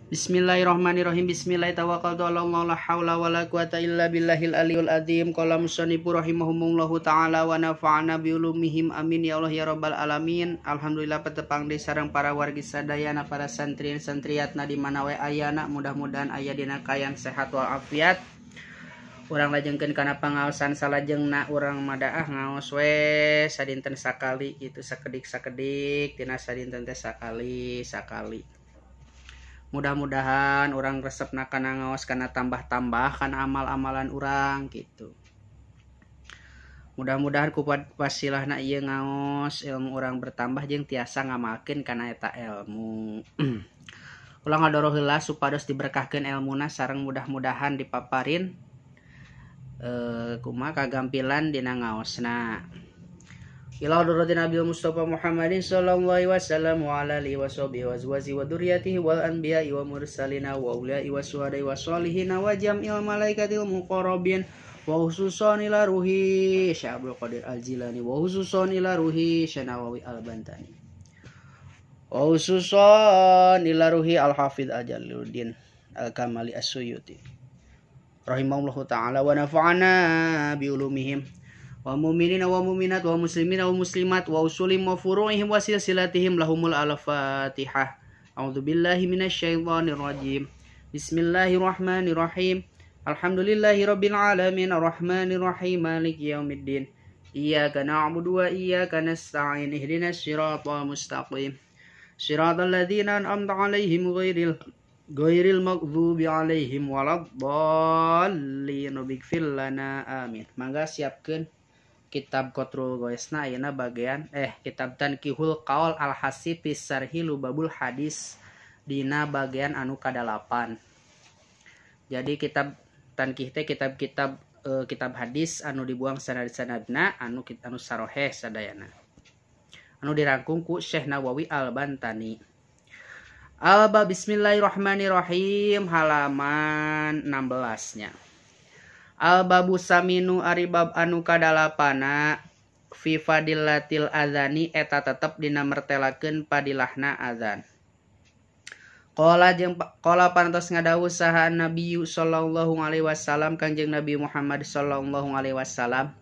Bismillahirrahmanirrahim. Bismillahirrahmanirrahim. Tawakkaltu 'ala Allah, la haula wala quwata illa billahil aliyul azim. Qala musannifu rahimahumullahu ta'ala wa nafa'ana bi ulumihim amin ya Allah ya rabbal alamin. Alhamdulillah petepang deui sareng para wargi sadayana para santriin santriatna di mana we ayana, mudah-mudahan aya dina kayan sehat wal afiat. Urang lajengkeun kana pangaosan salajengna urang madaah ngaos we sadinten sakali itu sakedik-sakedik tina sadinten teh sakali. Mudah-mudahan orang resepna kana ngaos kana tambah-tambah kana amal-amalan orang gitu. Mudah-mudahan ku wasilahna ieu ngaos ilmu orang bertambah jeung tiasa ngamalkeun kana eta ilmu. Ulang ngadoro heula supados diberkahkeun ilmuna sareng mudah-mudahan dipaparin kumaha kagampilan dina ngaosna. Ila hadratin Nabi Mustafa Muhammadin sallallahu alaihi wasallam wa ala alihi washabihi wa azwajihi wa dzurriyyatihi wal anbiya'i wa mursalina wa auliya'i wa syuhada'i wa sholihin wa jam'il malaikatil muqarrabin wa khususan ila ruhi Syekh Abdul Qadir Al-Jilani wa khususan ila ruhi Syekh Nawawi Al-Bantani wa khususan ila ruhi Al-Hafidz Al-Jalaluddin Al-Kamali As-Suyuti rahimahullahu ta'ala wa nafa'ana bi ulumihim wa mu'minina wa mu'minat wa muslimina wa muslimat wa usulim wa furu'ihim wa silsilatihim lahumul al-fatihah. A'udzubillahi minasyaitonir rajim. Bismillahirrahmanirrahim. Alhamdulillahi rabbil alamin arrahmanir rahim maliki yaumiddin. Iyyaka na'budu wa iyyaka nasta'in ihdinas siratal mustaqim. Siratal ladzina an'amta 'alaihim ghairil maghdubi 'alaihim waladdallin. Bighfir lana amin. Mangga siapkeun kitab Qatrul Ghaisna ayeuna bagian kitab Tanqihul Qaul Al-Hasib fi Syarhi Lubabul Hadis dina bagian anu ka-8. Jadi kitab Tanqih teh kitab-kitab kitab hadis anu dibuang sanad-sanadna anu saroheh sadayana. Anu dirangkum ku Syekh Nawawi Al-Bantani. Al-Bab Bismillahirrahmanirrahim halaman 16-nya. Al-babu saminu aribab anu kadalapana fi fadilatil azani eta tetep dina mertelakeun padilahna azan. Qala pantos ngadawuh saha Nabi sallallahu alaihi wasallam Kangjeng Nabi Muhammad sallallahu alaihi wasallam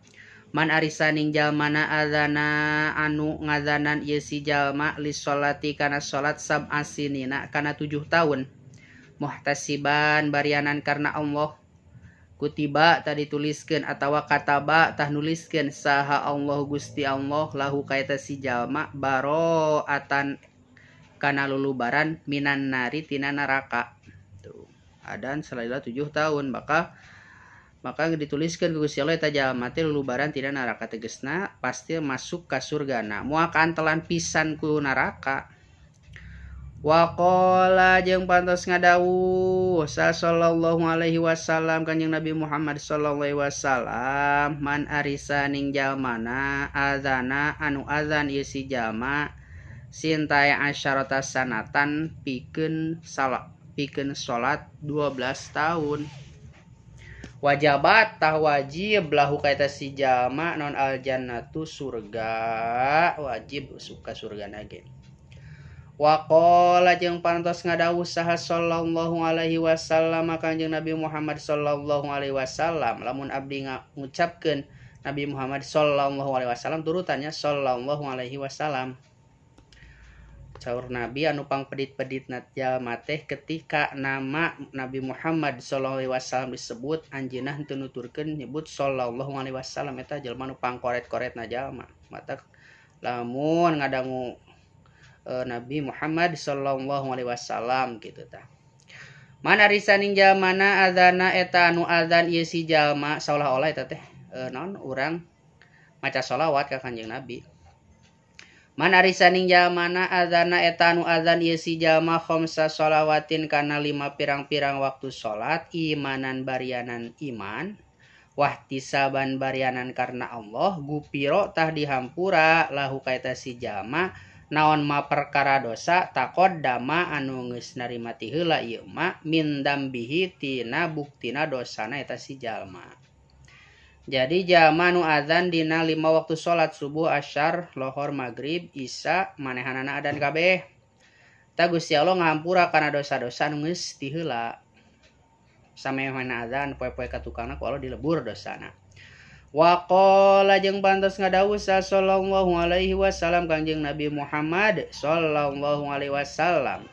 man arisaning jalmana azana anu ngazanan ieu si jalma li sholati kana salat sab'a sinina kana 7 tahun muhtasiban barianan karna Allah kutiba tadi tuliskeun atawa kataba tah nuliskeun saha Allah Gusti Allah lahu kaeta si jalma baroatan kana lulubaran minan nari tina neraka. Tuh. Adan salila 7 tahun maka dituliskeun ku Gusti Allah eta jalma teh lulubaran tina neraka tegasna pasti masuk ka surgana moal kaantelan pisan ku neraka. Wa qala jeung pantos ngadawuh sallallahu alaihi wasallam Kanjeng Nabi Muhammad sallallahu alaihi wasallam man arisaning jalmana azana anu azan ieu si jalma sintai asyarata sanatan pikeun salat 12 tahun wajabat tah wajib lahu kaeta si jalma non al jannatu surga wajib suka surgana ge. Wa qala jeung pantos ngadawuh saha sallallahu alaihi wasallam Kanjeng Nabi Muhammad sallallahu alaihi wasallam lamun abdi ngucapkeun Nabi Muhammad sallallahu alaihi wasallam turutannya sallallahu alaihi wasallam. Saur Nabi anu pangpedit-peditna jalma teh ketika nama Nabi Muhammad sallallahu alaihi wasallam disebut anjeunna henteu nuturkeun nyebut sallallahu alaihi wasallam eta jalma nu pangkoret-koretna jalma. Mata lamun ngadangu Nabi Muhammad sallallahu alaihi wasallam gitu tah. Mana risaning jalmana azana eta anu azan ieu si jalma saolah-olah eta teh naon urang maca shalawat ka Kanjeng Nabi. Mana risaning jalmana azana eta anu azan ieu si jalma khamsa shalawatin kana 5 pirang-pirang waktu salat imanan barianan iman wahtisaban barianan karna Allah gupiro tah dihampura lahu kaeta si jalma naon ma perkara dosa takod dama anu geus narima ti heula ieu ma min dambihi tina buktina dosana eta si jalma. Jadi jalma nu azan dina 5 waktu salat subuh, asyar, lohor, maghrib, isya manehanana adan kabeh. Ta Gusti Allah ngampura kana dosa-dosa anu geus ti heula. Samemehna adzan poe-poe ka tukangna ku Allah dilebur dosana. Wa qala jeung pantos ngadawuh sallallahu alaihi wasallam Kangjeng Nabi Muhammad sallallahu alaihi wasallam.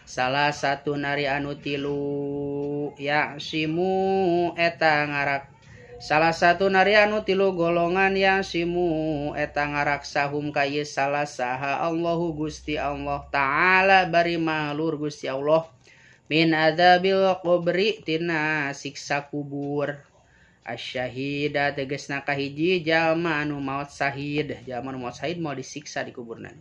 Salah satu nari anu tilu yasimu eta ngarak. Salah satu nari anu tilu golongan yasimu eta ngaraksahum ka ieu salah saha Allahu Gusti Allah taala bari mahlur Gusti Allah min adzabil qabri tina siksa kubur. Asyahida tegasna kahiji jalma anu maot sahid. Jalma anu maot sahid mau disiksa di kuburna.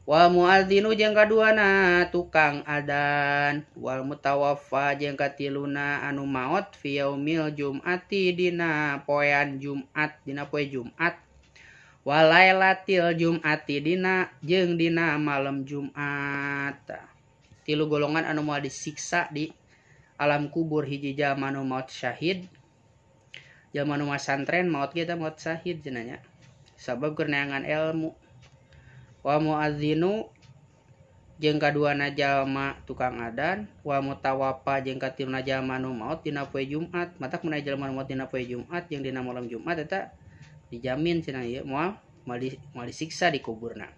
Wa muadzinu jeung kaduana tukang adzan. Wal mutawaffa jeung katiluna anu maot fi yaumil jum'ati dina poean Jumat, dina poe Jumat. Wa lailatil jum'ati dina jeung dina malam Jumat. Tilu golongan anu moal disiksa di alam kubur. Hiji jalma anu maot syahid. Jalma anu masantren maot kita maot syahid cenanya. Sabab keur neangan ilmu. Wa muadzinu jeung kaduana jalma tukang adzan. Wa mutawaffa jeung katiluna jalma anu maot dina poe Jumat. Matak mun aya jalma anu maot dina poe Jumat jeung dina malam Jumat eta dijamin cenah ieu moal disiksa di kuburna.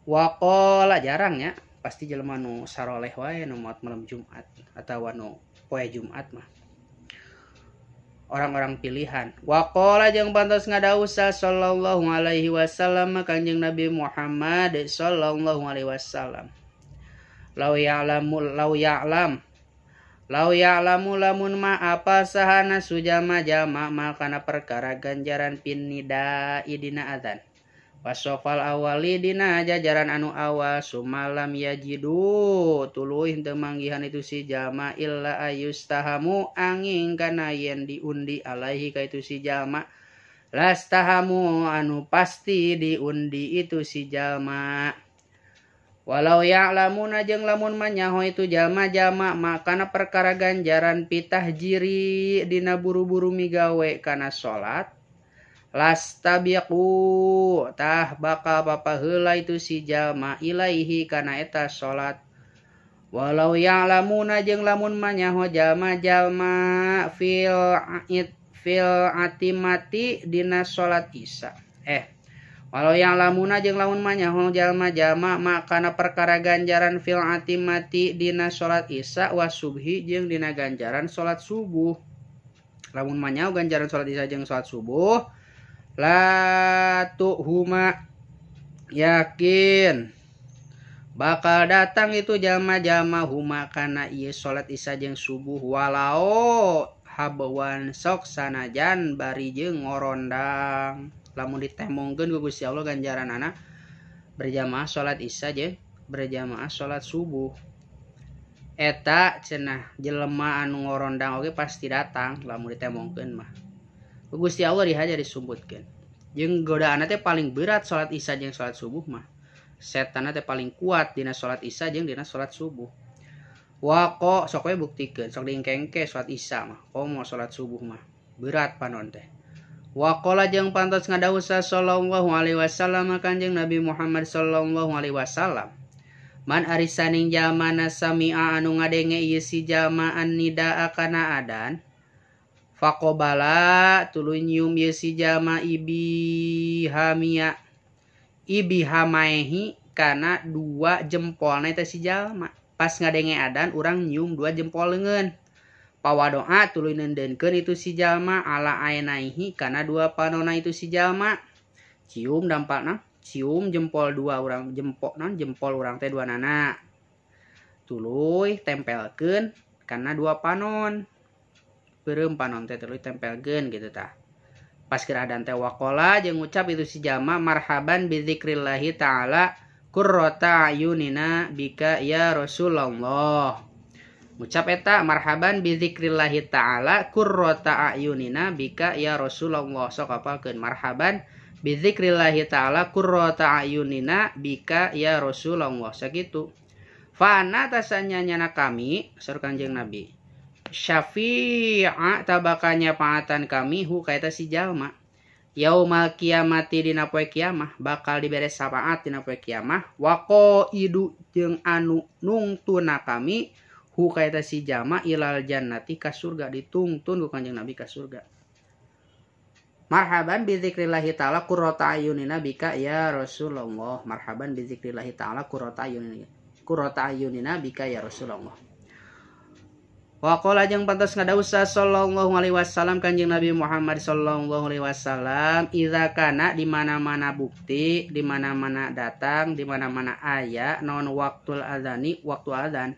Wa qala jarang nya pasti jalma anu saroleh wae anu maot malam Jumat atawa anu poe Jumat mah. Orang-orang pilihan. Wa qala jeung pantos ngadawuh sallallahu alaihi wasallam Kanjeng Nabi Muhammad sallallahu alaihi wasallam. Law ya'lamu lamun ma apa sahana sujama jama makana perkara ganjaran pinnida idina adzan. Wasofal awali dina jajaran anu awal sumalam yajidu tuluy teu manggihan itu si jalma illa ayustahamu angin kana yen diundi alaihi ka itu si jalma lastahamu anu pasti diundi itu si jalma. Walau ya'lamuna jeung lamun manyaho itu jalma-jalma makana perkara ganjaran pitahjiri dina buru-buru migawe kana salat lastabiqu tah bakal papaheula itu si jalma ilaihi kana eta salat. Walau ya'lamuna jeung lamun manyaho jalma-jalma fil atimati dina salat isya. Walau ya'lamuna jeung lamun manyaho jalma-jalma makana perkara ganjaran fil atimati dina salat isya wa subhi jeung dina ganjaran salat subuh. Lamun manyaho ganjaran salat isya jeung salat subuh la tuhuma yakin bakal datang itu jalma-jalma huma kana ieu salat isya jeung subuh walau habawan sok sanajan bari jeung ngorondang. Lamun ditemongkeun ku Gusti Allah ganjaranana berjamaah salat isya jeung berjamaah salat subuh. Eta cenah jelema anu ngorondang oge pasti datang lamun ditemongkeun mah. Gusti Allah dihaja disumbutkeun. Jeung godaanna teh paling berat salat isya jeung salat subuh mah. Setanna teh paling kuat dina salat isya jeung dina salat subuh. Wa qa sok we buktikeun, sok diengkengke salat isya mah. Komo salat subuh mah berat panon teh. Wa qala jeung pantos ngadawuh sallallahu alaihi wasallam Kanjeng Nabi Muhammad sallallahu alaihi wasallam. Man arisaning jalma sami'a anu ngadenge ieu si jalma an-nidaa kana adan faqobala tuluy nyium ieu si jalma ibihamaehi kana dua jempolna eta si jalma. Pas ngadenge adan urang nyium dua jempol leungeun. Pawadoa tuluy neundeunkeun itu si jalma ala ainaihi kana dua panonna itu si jalma. Cium dampakna cium jempol dua urang jempol urang teh duanana. Tuluy tempelkeun kana dua panon. Beureum panon teh tuluy tempelkeun kitu tah. Pas keur adan teh waqala jeung ngucap itu si jalma marhaban bi dzikrillahi taala qurrata ayunina bika ya Rasulullah. Ngucap eta marhaban bi dzikrillahi taala qurrata ayunina bika ya Rasulullah. Sok apalkeun marhaban bi dzikrillahi taala qurrata ayunina bika ya Rasulullah. Sakitu. Fa anna tasanyana kami saur Kanjeng Nabi syafi'a tabakanya paatan kami hu kaita si jalma Yaumal kiamati dina poe kiamah bakal dibere syafaat dina poe kiamah waqo idu jeung anu nungtuna kami hu kaita si jama ilal jannati ka surga ditungtun ku Kanjeng Nabi ka surga. Marhaban bi dzikrillahi ta'ala qurrata ayunina bika ya Rasulullah. Marhaban bi dzikrillahi ta'ala qurrata ayunina bika ya Rasulullah. Wa qala jeung pantos ngadawuh sallallahu alaihi wasallam Kanjeng Nabi Muhammad sallallahu alaihi wasallam idza kana di mana-mana bukti, di mana-mana datang, di mana-mana aya non waktul adzani waktu adzan.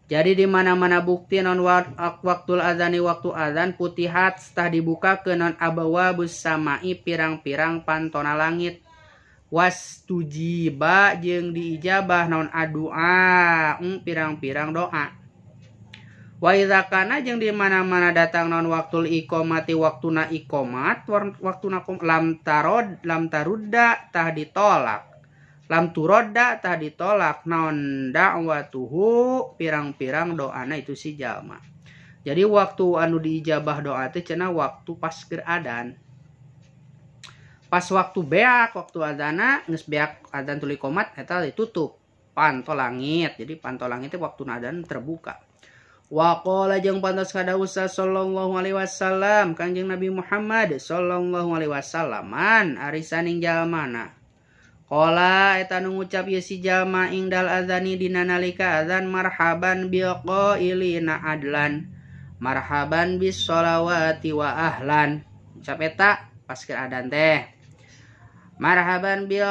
Jadi di mana-mana bukti non waktul adzani waktu adzan putihat tah dibuka ke non abawabus samai pirang-pirang pantona langit. Wastujiba jeung diijabah non adua pirang-pirang doa. Wa idza kana jeung di mana-mana datang non waktul iqamati waktuna iqamat waktuna lam tarudda tah ditolak lam turodda tah ditolak naon da'watuhu pirang-pirang doana itu si jalma. Jadi waktu anu diijabah doa teh cenah waktu pas keur adzan. Pas waktu beak waktu adzana geus beak adzan tuluy qomat eta ditutup panto langit. Jadi panto langit teh waktuna adzan terbuka. Wa qala jeung pantos kadawuh sallallahu alaihi wasallam Kanjeng Nabi Muhammad sallallahu alaihi wasallaman ari saning jalmana. Qala eta nu ngucap ieu si jalma ingdal adzani dina nalika adzan marhaban bil qailina adlan. Marhaban bis sholawati wa ahlan. Ucap eta pas keur adzan teh. Marhaban bil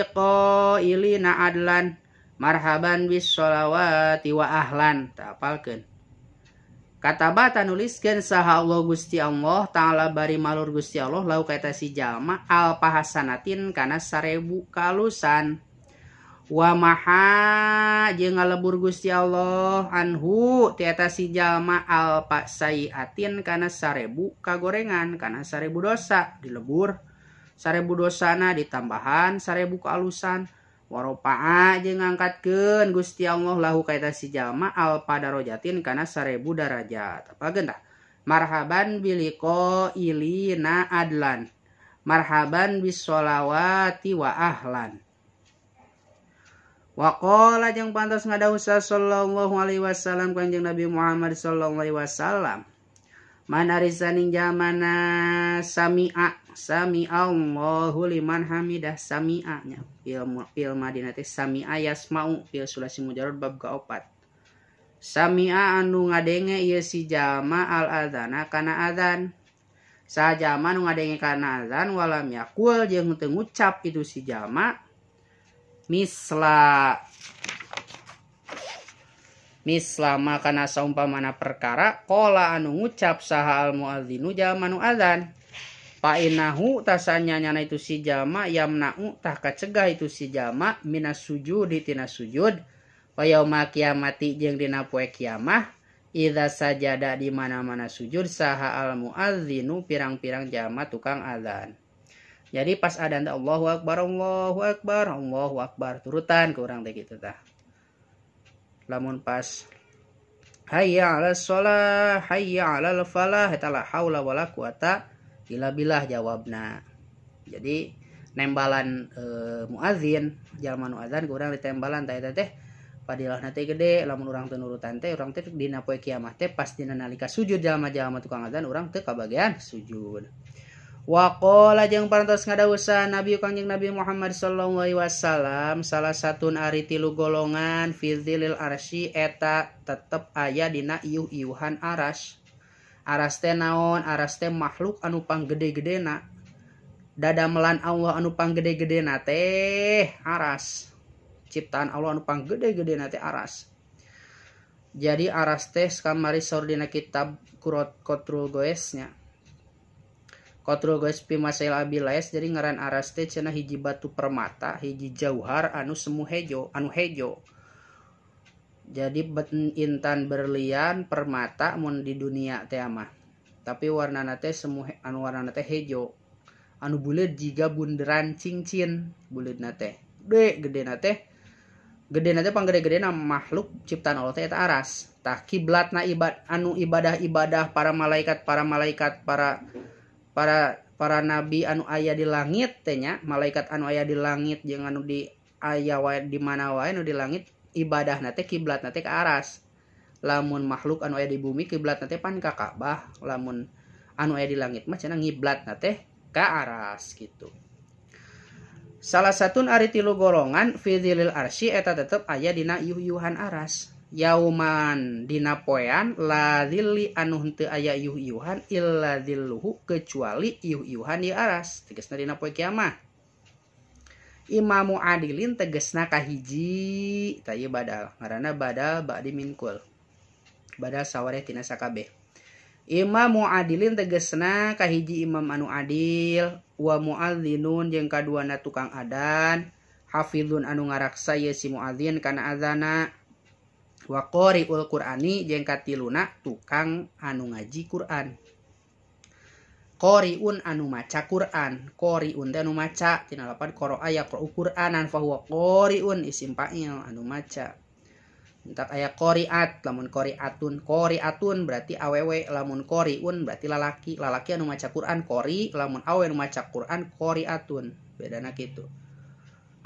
qailina adlan. Marhaban bis sholawati wa ahlan. Tak apalkeun. Katabata nuliskeun saha Allah Gusti Allah taala bari malur Gusti Allah lau kaita si jalma al pahasanatin kana 1000 kalusan. Wa maha jeung ngalebur Gusti Allah anhu ti eta si jalma al pasayiatin kana 1000 kagorengan kana 1000 dosa dilebur 1000 dosana ditambahan 1000 kalusan. Waropa'a jeung ngangkatkeun Gusti Allah lahu kaita si jalma al padarojatin kana 1000 darajat. Apakeun tah? Marhaban biliko ilina adlan. Marhaban bis sholawati wa ahlan. Wa qala jeung pantos ngadawuh sallallahu alaihi wasallam Kanjeng Nabi Muhammad sallallahu alaihi wasallam. Man arisaning jamana sami Allahu liman hamidah sami'a nya fil madinah teh sami'a yasma'u fil sulasi mujarrad bab ka-4. Sami'a anu ngadenge ieu si jalma al adzana kana adzan. Sa jalma anu ngadenge kana adzan walam yaqul jeung teu ngucap itu si jalma mislama kana saumpamana perkara qala anu ngucap saha al muadzinu jalma nu adzan. Fa innahu tasanyana itu si jalma yamna'u tah kacegah itu si jalma minas sujudi tina sujud wa yaumil kiamati jeung dina poe kiamah idza sajada di mana-mana sujud saha al muadzinu pirang-pirang jalma tukang adzan. Jadi pas adzan Allahu akbar Allahu akbar Allahu akbar turutan ke urang teh kitu tah. Lamun pas hayya 'alas shalah hayya 'alal falah eta la haula wala quwata illa billah jawabna. Jadi nembalan muadzin jalma nu adzan ku urang ditembalan tah eta teh padilahna teh gede. Lamun urang teu nurutan teh urang teh dina poe kiamat teh pas dina nalika sujud jalma-jalma tukang adzan urang teu kabagean sujud. Wa qala jeung parantos ngadawuh Nabi Kanjeng Nabi Muhammad sallallahu alaihi wasallam salah satun ari 3 golongan fi dzilil arsy eta tetep aya dina iuh-iuhan aras. Aras teh naon? Aras teh makhluk anu panggede-gedena. Dadamelan Allah anu panggede-gedena teh aras. Ciptaan Allah anu panggede-gedena teh aras. Jadi aras teh kamari saur dina kitab Qatrul Goesnya. Qatrul Goes fi Masail Abilais jadi ngaran aras teh cenah hiji batu permata, hiji jauhar anu semu hejo, anu hejo. Jadi intan berlian permata mun di dunia teh mah. Tapi warnana teh semu anu warnana teh hejo. Anu buleud jiga bunderan cincin buleudna teh. Gedena teh panggede-gedena makhluk ciptaan Allah teh eta aras. Tah kiblatna anu ibadah-ibadah para malaikat para para nabi anu aya di langit teh nya, malaikat anu aya di langit jeung anu di aya wae di mana wae anu di langit ibadahna teh kiblatna teh ke aras. Lamun makhluk anu aya di bumi kiblatna teh pan ka Ka'bah, lamun anu aya di langit mah cenah ngiblatna teh ka aras gitu. Salah satun ari tilu golongan fi dzilil arsy eta tetep aya dina yuh-yuhan aras. Yauman dina poean la dzilli anu henteu aya yuh-yuhan illa dzilluhu kecuali yuh-yuhan di aras, tegasna dina poe kiamat. Imamu adilin tegasna kahiji tah ieu badal, ngaranna badal ba'di minkul. Badal sawareh tina sakabeh. Imamu adilin tegasna kahiji imam anu adil, wa muadzinun jeung kaduana tukang adan, hafizun anu ngaraksa ieu si muadzin kana azana, wa qari'ul qur'ani jeung katiluna tukang anu ngaji Qur'an. Qari'un anu maca Qur'an, qari'un teh anu maca tina lapan qara'a yaqra'u Qur'anan fa huwa qari'un isim fa'il anu maca. Entak aya qari'at, lamun qari'atun berarti awewe, lamun qari'un berarti lalaki anu maca Qur'an qari, lamun awewe anu maca Qur'an qari'atun, bedana kitu.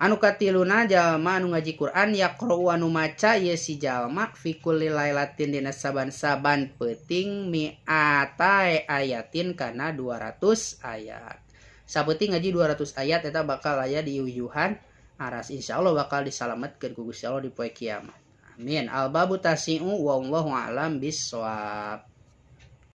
Anu katiluna jalma anu ngaji Qur'an yaqra'u anu maca ieu si jalma fi kulli lailatin dina saban-saban peuting mi'ata ayatin kana 200 ayat. Sapeuting ngaji 200 ayat eta bakal aya di yuh-yuhan aras, insyaallah bakal disalametkeun ku Gusti Allah di poe kiamat. Amin. Al babu tasi'u wallahu a'lam bissawab.